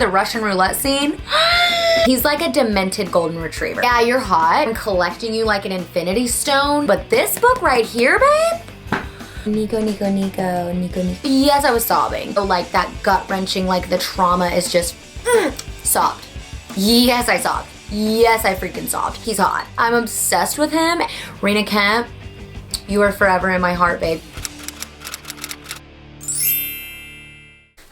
The Russian roulette scene. He's like a demented golden retriever. Yeah, you're hot. I'm collecting you like an infinity stone. But this book right here, babe? Nico. Yes, I was sobbing. So like that gut-wrenching, like the trauma is just sobbed. Yes, I sobbed. Yes, I freaking sobbed. He's hot. I'm obsessed with him. Rena Kemp, you are forever in my heart, babe.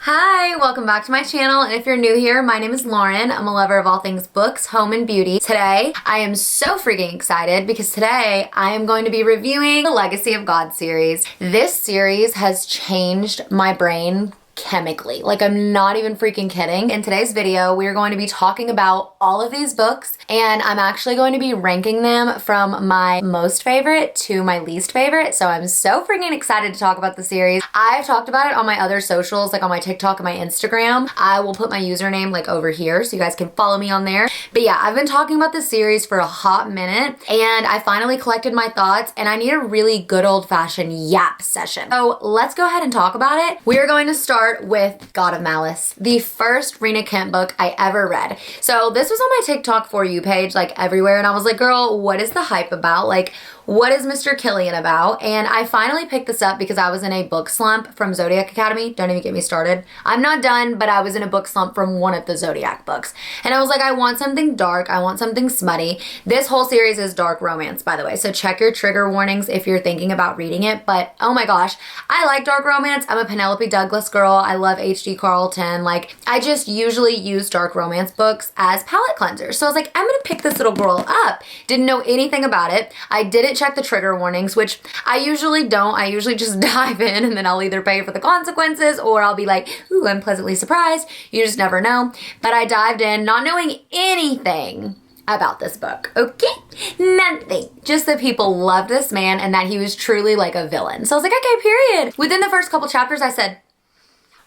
Hi, welcome back to my channel, and if you're new here, my name is Lauren. I'm a lover of all things books, home, and beauty. Today, I am so freaking excited because today I am going to be reviewing the Legacy of God series. This series has changed my brain chemically. Like, I'm not even freaking kidding. In today's video, we're going to be talking about all of these books, and I'm actually going to be ranking them from my most favorite to my least favorite. So I'm so freaking excited to talk about the series. I've talked about it on my other socials, like on my TikTok and my Instagram. I will put my username like over here so you guys can follow me on there. But yeah, I've been talking about this series for a hot minute, and I finally collected my thoughts, and I need a really good old-fashioned yap session. So let's go ahead and talk about it. We are going to start with God of Malice, the first Rena Kemp book I ever read. So this was on my TikTok For You page, like everywhere, and I was like, girl, what is the hype about? Like, what is Mr. Killian about? And I finally picked this up because I was in a book slump from Zodiac Academy. Don't even get me started. I'm not done, but I was in a book slump from one of the Zodiac books. And I was like, I want something dark. I want something smutty. This whole series is dark romance, by the way. So check your trigger warnings if you're thinking about reading it. But oh my gosh, I like dark romance. I'm a Penelope Douglas girl. I love H.D. Carlton. Like, I just usually use dark romance books as palate cleansers. So I was like, I'm gonna pick this little girl up. Didn't know anything about it. I didn't check the trigger warnings, which I usually don't. I usually just dive in, and then I'll either pay for the consequences or I'll be like, ooh, I'm pleasantly surprised. You just never know. But I dived in not knowing anything about this book, okay? Nothing. Just that people loved this man and that he was truly like a villain. So I was like, okay, period. Within the first couple chapters, I said,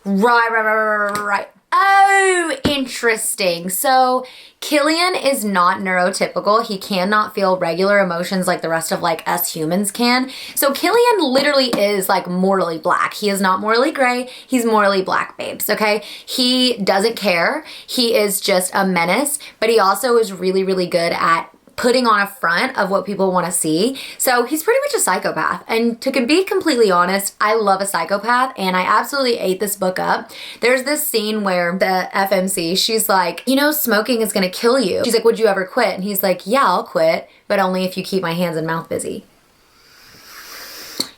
right. Oh, interesting. So Killian is not neurotypical. He cannot feel regular emotions like the rest of like us humans can. So Killian literally is like morally black. He is not morally gray. He's morally black, babes, okay? He doesn't care. He is just a menace, but he also is really, really good at putting on a front of what people want to see. So he's pretty much a psychopath. And to be completely honest, I love a psychopath, and I absolutely ate this book up. There's this scene where the FMC, she's like, you know, smoking is going to kill you. She's like, would you ever quit? And he's like, yeah, I'll quit, but only if you keep my hands and mouth busy.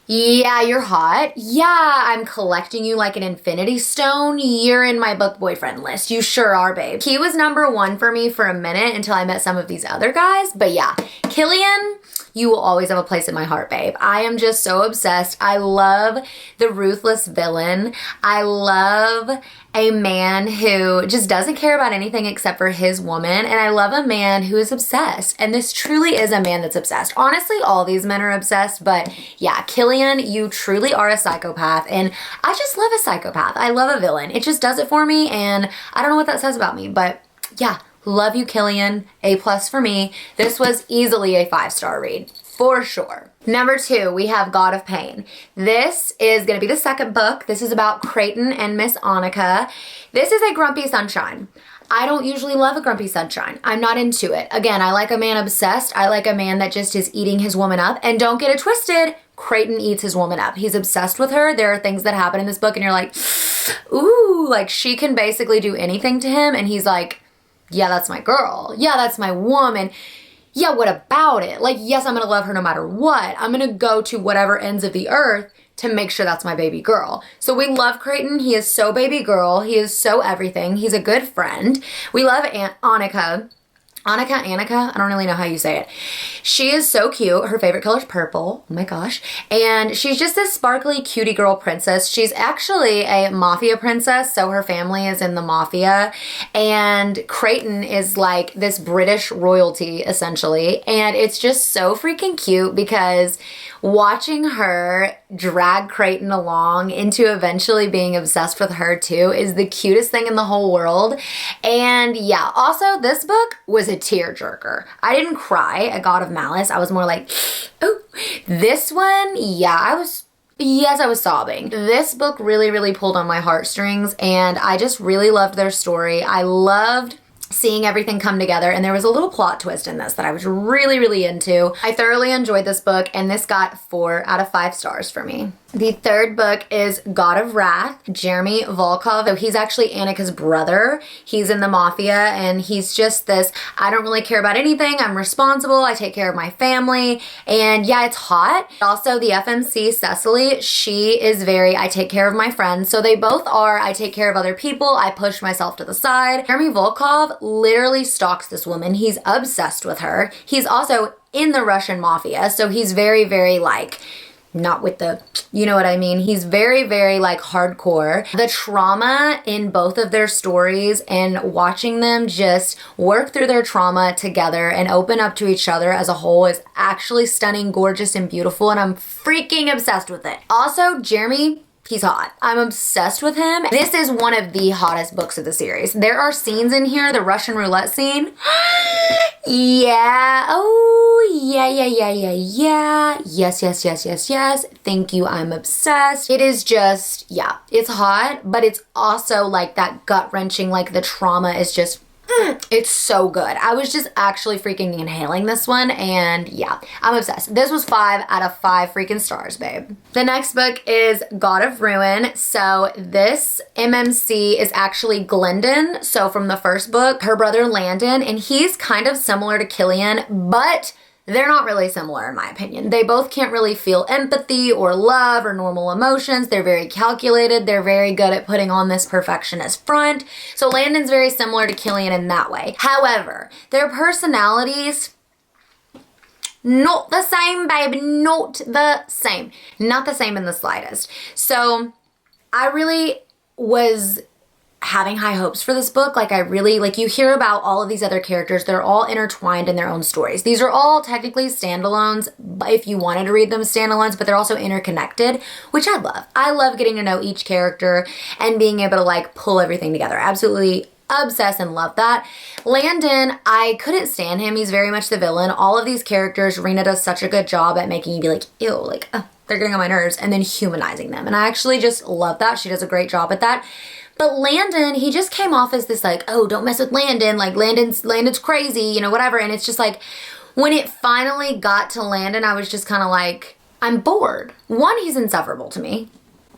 Yeah, you're hot. Yeah, I'm collecting you like an infinity stone. You're in my book boyfriend list. You sure are, babe. He was number one for me for a minute until I met some of these other guys. But yeah, Killian, you will always have a place in my heart, babe. I am just so obsessed. I love the ruthless villain. I love a man who just doesn't care about anything except for his woman. And I love a man who is obsessed. And this truly is a man that's obsessed. Honestly, all these men are obsessed, but yeah, Killian, you truly are a psychopath. And I just love a psychopath. I love a villain. It just does it for me. And I don't know what that says about me, but yeah, love you, Killian. A+ for me. This was easily a 5-star read. For sure. Number 2, we have God of Pain. This is going to be the second book. This is about Creighton and Miss Annika. This is a grumpy sunshine. I don't usually love a grumpy sunshine. I'm not into it. Again, I like a man obsessed. I like a man that just is eating his woman up. And don't get it twisted, Creighton eats his woman up. He's obsessed with her. There are things that happen in this book and you're like, ooh, like she can basically do anything to him. And he's like, yeah, that's my girl. Yeah, that's my woman. Yeah, what about it? Like, yes, I'm gonna love her no matter what. I'm gonna go to whatever ends of the earth to make sure that's my baby girl. So we love Creighton. He is so baby girl. He is so everything. He's a good friend. We love Annika. Annika, I don't really know how you say it. She is so cute. Her favorite color is purple. Oh my gosh. And she's just this sparkly cutie girl princess. She's actually a mafia princess, so her family is in the mafia. And Creighton is like this British royalty, essentially. And it's just so freaking cute because watching her drag Creighton along into eventually being obsessed with her too is the cutest thing in the whole world. And yeah, also this book was a tearjerker. I didn't cry at God of Malice. I was more like, oh, this one, yeah, I was Yes, I was sobbing. This book really, really pulled on my heartstrings, and I just really loved their story. I loved seeing everything come together, and there was a little plot twist in this that I was really, really into. I thoroughly enjoyed this book, and this got 4 out of 5 stars for me. The third book is God of Wrath, Jeremy Volkov. So he's actually Annika's brother. He's in the mafia, and he's just this, I don't really care about anything. I'm responsible. I take care of my family. And yeah, it's hot. Also, the FMC, Cecily, she is very, I take care of my friends. So they both are, I take care of other people. I push myself to the side. Jeremy Volkov literally stalks this woman. He's obsessed with her. He's also in the Russian mafia. So he's very, very like, not with the, you know what I mean? He's very, very like hardcore. The trauma in both of their stories and watching them just work through their trauma together and open up to each other as a whole is actually stunning, gorgeous, and beautiful, and I'm freaking obsessed with it. Also, Jeremy, he's hot. I'm obsessed with him. This is one of the hottest books of the series. There are scenes in here, the Russian roulette scene. Yeah. Oh, yeah. Yes. Thank you. I'm obsessed. It is just, yeah, it's hot, but it's also like that gut-wrenching, like the trauma is just, it's so good. I was just actually freaking inhaling this one, and yeah, I'm obsessed. This was 5 out of 5 freaking stars, babe. The next book is God of Ruin. So this MMC is actually Glendon. So from the first book, her brother Landon, and he's kind of similar to Killian, but they're not really similar in my opinion. They both can't really feel empathy or love or normal emotions. They're very calculated. They're very good at putting on this perfectionist front. So Landon's very similar to Killian in that way. However, their personalities, not the same, babe. Not the same. Not the same in the slightest. So I really was having high hopes for this book. Like I really, like you hear about all of these other characters, they're all intertwined in their own stories. These are all technically standalones if you wanted to read them as standalones, but they're also interconnected, which I love. I love getting to know each character and being able to like pull everything together. Absolutely obsessed and love that. Landon, I couldn't stand him. He's very much the villain. All of these characters, Rena does such a good job at making you be like, ew, like, they're getting on my nerves, and then humanizing them. And I actually just love that. She does a great job at that. But Landon, he just came off as this like, oh, don't mess with Landon. Like Landon's crazy, you know, whatever. And it's just like, when it finally got to Landon, I was just kind of like, I'm bored. 1, he's insufferable to me.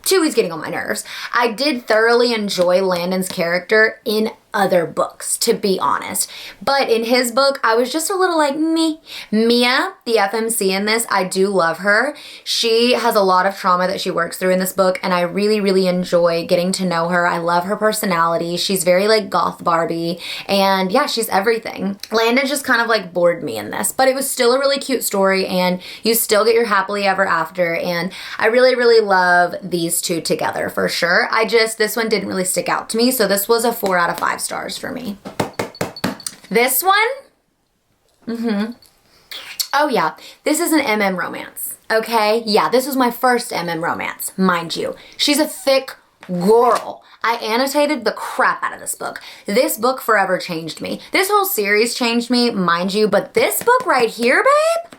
2, he's getting on my nerves. I did thoroughly enjoy Landon's character in other books, to be honest. But in his book, I was just a little like, me. Mia, the FMC in this, I do love her. She has a lot of trauma that she works through in this book, and I really, really enjoy getting to know her. I love her personality. She's very like goth Barbie, and yeah, she's everything. Landon just kind of like bored me in this, but it was still a really cute story, and you still get your happily ever after, and I really, really love these two together for sure. This one didn't really stick out to me, so this was a 4 out of 5 stars for me. This one, oh yeah, this is an MM romance, okay? Yeah, this was my first MM romance, mind you. She's a thick girl. I annotated the crap out of this book. This book forever changed me. This whole series changed me, mind you, but this book right here, babe,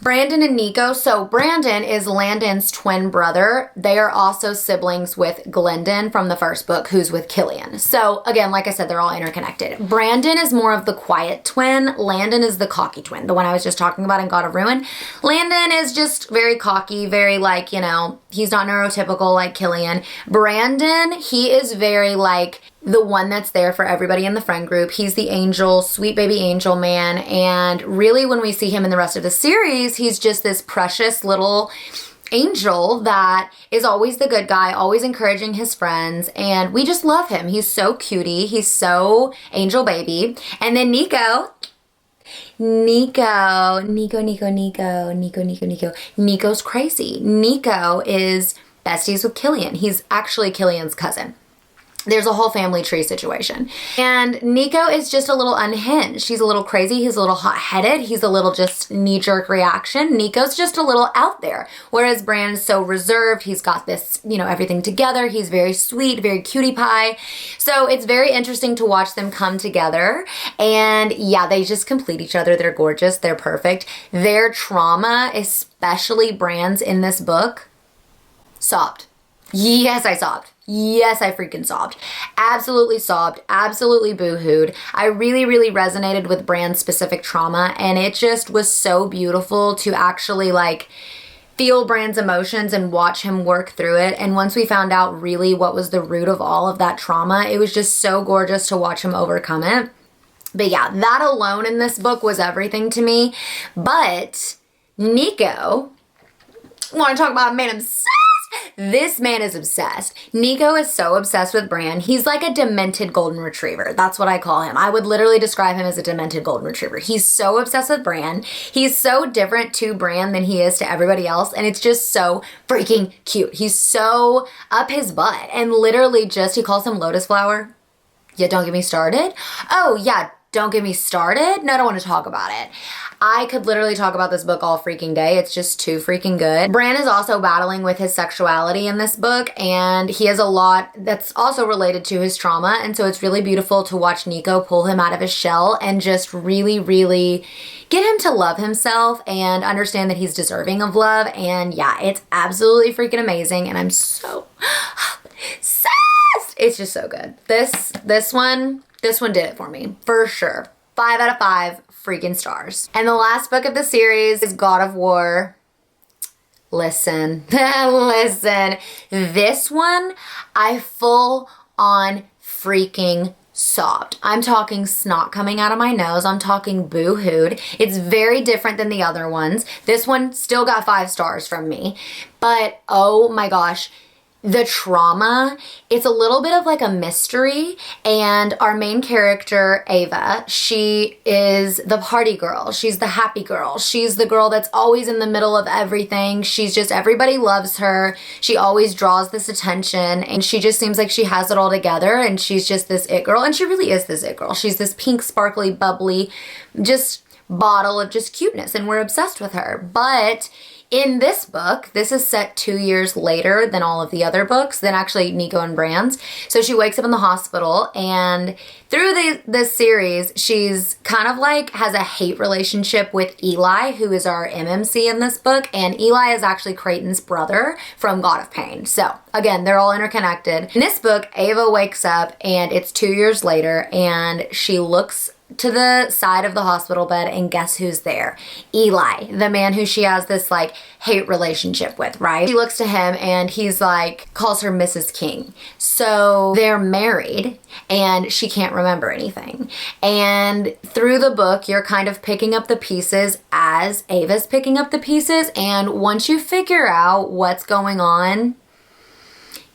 Brandon and Nico. So Brandon is Landon's twin brother. They are also siblings with Glendon from the first book, who's with Killian. So again, like I said, they're all interconnected. Brandon is more of the quiet twin. Landon is the cocky twin, the one I was just talking about in God of Ruin. Landon is just very cocky, very like, you know, he's not neurotypical like Killian. Brandon, he is very like the one that's there for everybody in the friend group. He's the angel, sweet baby angel man. And really when we see him in the rest of the series, he's just this precious little angel that is always the good guy, always encouraging his friends. And we just love him. He's so cutie. He's so angel baby. And then Nico's crazy. Nico is besties with Killian. He's actually Killian's cousin. There's a whole family tree situation. And Nico is just a little unhinged. He's a little crazy. He's a little hot-headed. He's a little just knee-jerk reaction. Nico's just a little out there. Whereas Brandon's so reserved. He's got this, you know, everything together. He's very sweet, very cutie pie. So it's very interesting to watch them come together. And yeah, they just complete each other. They're gorgeous. They're perfect. Their trauma, especially Brand's in this book, Sobbed. Yes, I sobbed. Yes, I freaking sobbed. Absolutely sobbed. Absolutely boo-hooed. I really, really resonated with Bran's specific trauma, and it just was so beautiful to actually like feel Bran's emotions and watch him work through it. And once we found out really what was the root of all of that trauma, it was just so gorgeous to watch him overcome it. But yeah, that alone in this book was everything to me. But Nico, want to talk about a man obsessed? This man is obsessed. Nico is so obsessed with Bran. He's like a demented golden retriever. That's what I call him. I would literally describe him as a demented golden retriever. He's so obsessed with Bran. He's so different to Bran than he is to everybody else. And it's just so freaking cute. He's so up his butt. And literally just, he calls him Lotus Flower. Yeah, don't get me started. Oh yeah, don't get me started. No, I don't want to talk about it. I could literally talk about this book all freaking day. It's just too freaking good. Bran is also battling with his sexuality in this book, and he has a lot that's also related to his trauma. And so it's really beautiful to watch Nico pull him out of his shell and just really, really get him to love himself and understand that he's deserving of love. And yeah, it's absolutely freaking amazing. And I'm so obsessed. It's just so good. This one did it for me, for sure. 5 out of 5 freaking stars. And the last book of the series is God of War. Listen, listen. This one, I full on freaking sobbed. I'm talking snot coming out of my nose. I'm talking boo-hooed. It's very different than the other ones. This one still got 5 stars from me. But oh my gosh, the trauma, it's a little bit of like a mystery. And our main character, Ava, she is the party girl. She's the happy girl. She's the girl that's always in the middle of everything. She's just, everybody loves her. She always draws this attention, and she just seems like she has it all together, and she's just this it girl. And she really is this it girl. She's this pink, sparkly, bubbly, just bottle of just cuteness, and we're obsessed with her. But in this book, this is set 2 years later than all of the other books, than actually Nico and Bran's. So she wakes up in the hospital, and through this series, she's kind of like has a hate relationship with Eli, who is our MMC in this book. And Eli is actually Creighton's brother from God of Pain. So again, they're all interconnected. In this book, Ava wakes up, and it's 2 years later, and she looks to the side of the hospital bed, and guess who's there? Eli, the man who she has this like hate relationship with, right? She looks to him, and he's like, calls her Mrs. King. So they're married, and she can't remember anything. And through the book, you're kind of picking up the pieces as Ava's picking up the pieces. And once you figure out what's going on,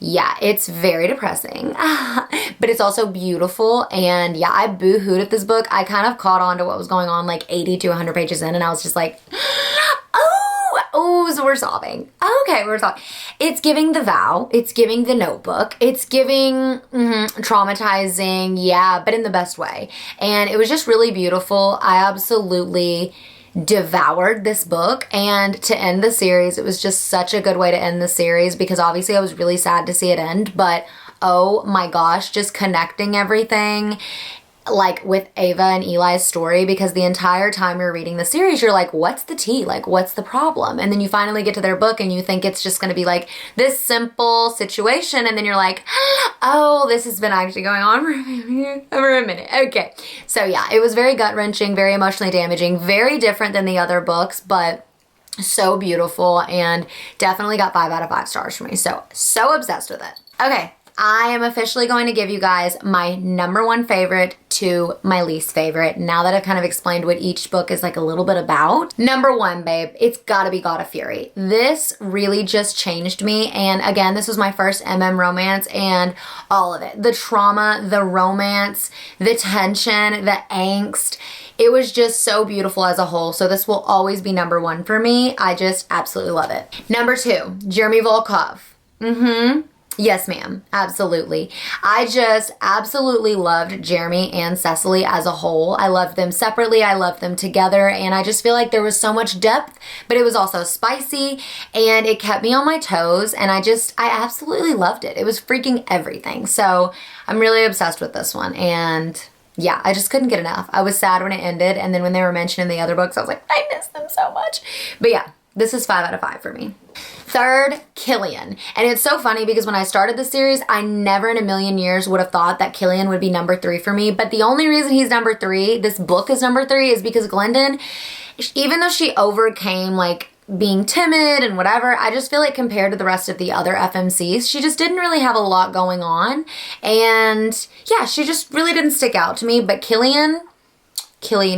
yeah, it's very depressing, but it's also beautiful. And yeah, I boo-hooed at this book. I kind of caught on to what was going on like 80 to 100 pages in, and I was just like, oh, so we're sobbing. Okay, we're sobbing. It's giving The Vow. It's giving The Notebook. It's giving traumatizing, yeah, but in the best way. And it was just really beautiful. I absolutely devoured this book, and to end the series, it was just such a good way to end the series, because obviously I was really sad to see it end, but oh my gosh, just connecting everything like with Ava and Eli's story, because the entire time you're reading the series, you're like, what's the tea? Like, what's the problem? And then you finally get to their book, and you think it's just going to be like this simple situation, and then you're like, oh, this has been actually going on for a minute. Okay. So yeah, it was very gut-wrenching, very emotionally damaging, very different than the other books, but so beautiful, and definitely got 5 out of 5 stars for me. So obsessed with it. Okay. I am officially going to give you guys my #1 favorite to my least favorite, now that I've kind of explained what each book is like a little bit about. #1, babe, it's gotta be God of Fury. This really just changed me, and again, this was my first MM romance, and all of it. The trauma, the romance, the tension, the angst. It was just so beautiful as a whole, so this will always be #1 for me. I just absolutely love it. #2, Jeremy Volkov. Yes, ma'am. Absolutely. I just absolutely loved Jeremy and Cecily as a whole. I loved them separately. I loved them together. And I just feel like there was so much depth, but it was also spicy, and it kept me on my toes. And I absolutely loved it. It was freaking everything. So I'm really obsessed with this one. And yeah, I just couldn't get enough. I was sad when it ended. And then when they were mentioned in the other books, I was like, I miss them so much. But yeah. This is 5 out of 5 for me. Third, Killian. And it's so funny because when I started the series, I never in a million years would have thought that Killian would be number 3 for me. But the only reason he's number 3, this book is number 3, is because Glendon, even though she overcame like being timid and whatever, I just feel like compared to the rest of the other FMCs, she just didn't really have a lot going on. And yeah, she just really didn't stick out to me. But Killian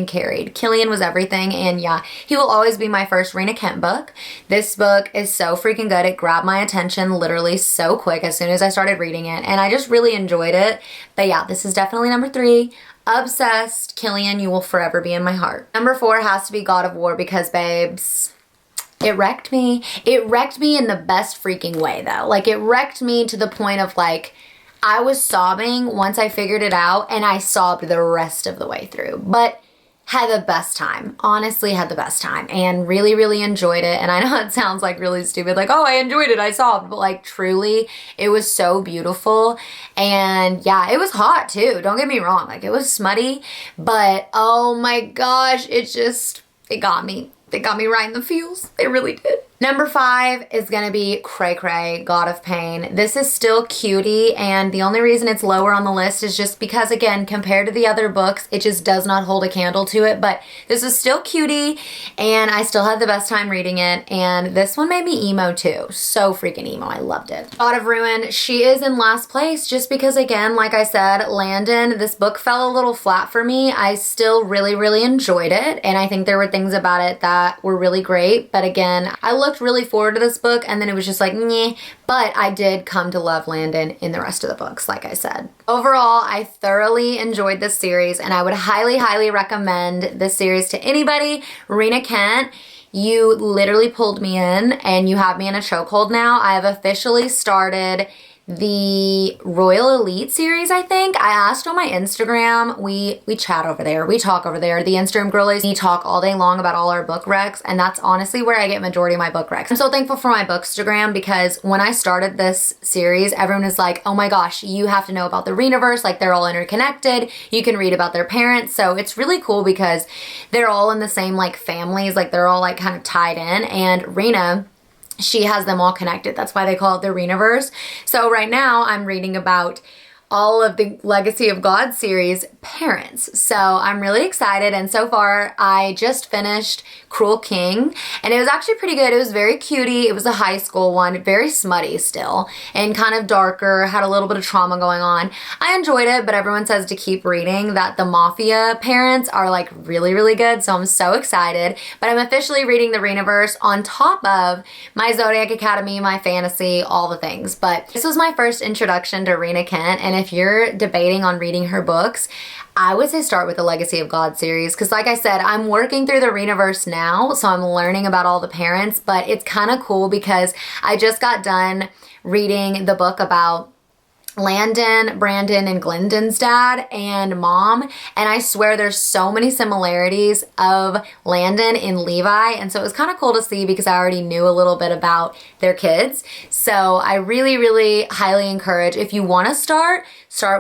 carried. Killian was everything, and yeah, he will always be my first Rena Kent book. This book is so freaking good. It grabbed my attention literally so quick as soon as I started reading it, and I just really enjoyed it. But yeah, this is definitely number 3. Obsessed. Killian, you will forever be in my heart. Number 4 has to be God of War because, babes, it wrecked me. It wrecked me in the best freaking way, though. Like, it wrecked me to the point of, like, I was sobbing once I figured it out, and I sobbed the rest of the way through. But had the best time. Honestly, had the best time and really, really enjoyed it. And I know it sounds like really stupid, like, oh, I enjoyed it, I sobbed, but like truly, it was so beautiful. And yeah, it was hot too. Don't get me wrong. Like, it was smutty, but oh my gosh, it got me. It got me right in the feels. It really did. Number 5 is gonna be Cray Cray, God of Pain. This is still cutie, and the only reason it's lower on the list is just because, again, compared to the other books, it just does not hold a candle to it, but this is still cutie, and I still had the best time reading it, and this one made me emo too. So freaking emo, I loved it. God of Ruin, she is in last place just because, again, like I said, Landon, this book fell a little flat for me. I still really, really enjoyed it, and I think there were things about it that were really great, but again, I looked really forward to this book, and then it was just like, meh. But I did come to love Landon in the rest of the books, like I said. Overall, I thoroughly enjoyed this series, and I would highly, highly recommend this series to anybody. Rena Kent, you literally pulled me in, and you have me in a chokehold now. I have officially started the Royal Elite series, I think. I asked on my Instagram, we chat over there, we talk over there, the Instagram girlies, we talk all day long about all our book recs, and that's honestly where I get majority of my book recs. I'm so thankful for my Bookstagram because when I started this series, everyone is like, oh my gosh, you have to know about the Renaverse, like they're all interconnected, you can read about their parents, so it's really cool because they're all in the same like families, like they're all like kind of tied in, and Rena, she has them all connected. That's why they call it the Renaverse. So right now I'm reading about all of the Legacy of God series parents. So I'm really excited, and so far I just finished Cruel King, and it was actually pretty good. It was very cutie. It was a high school one, very smutty still, and kind of darker, had a little bit of trauma going on. I enjoyed it, but everyone says to keep reading, that the Mafia parents are like really, really good, so I'm so excited. But I'm officially reading the Renaverse on top of my Zodiac Academy, my fantasy, all the things. But this was my first introduction to Rena Kent, and if you're debating on reading her books, I would say start with the Legacy of God series, because like I said, I'm working through the Renaverse now, so I'm learning about all the parents, but it's kind of cool because I just got done reading the book about Landon, Brandon, and Glendon's dad and mom, and I swear there's so many similarities of Landon and Levi, and so it was kind of cool to see because I already knew a little bit about their kids. So I really, really highly encourage, if you want to start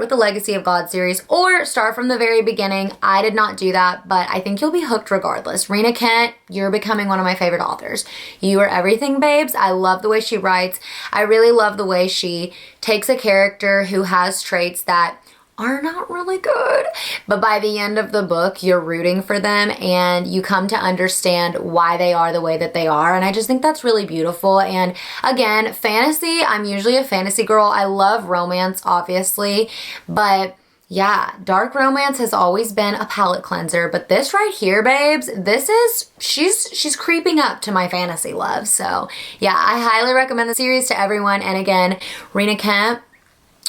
with the Legacy of God series or start from the very beginning. I did not do that, but I think you'll be hooked regardless. Rena Kent, you're becoming one of my favorite authors. You are everything, babes. I love the way she writes. I really love the way she takes a character who has traits that are not really good, but by the end of the book, you're rooting for them and you come to understand why they are the way that they are, and I just think that's really beautiful. And again, fantasy, I'm usually a fantasy girl. I love romance, obviously, but yeah, dark romance has always been a palate cleanser, but this right here, babes, this is, she's creeping up to my fantasy love. So yeah, I highly recommend the series to everyone. And again, Rena Kent,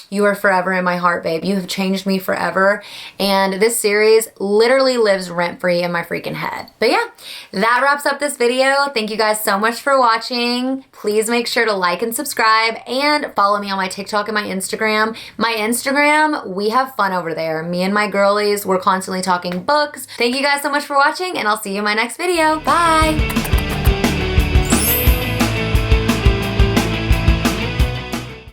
you are forever in my heart, babe. You have changed me forever. And this series literally lives rent-free in my freaking head. But yeah, that wraps up this video. Thank you guys so much for watching. Please make sure to like and subscribe and follow me on my TikTok and my Instagram. My Instagram, we have fun over there. Me and my girlies, we're constantly talking books. Thank you guys so much for watching, and I'll see you in my next video. Bye.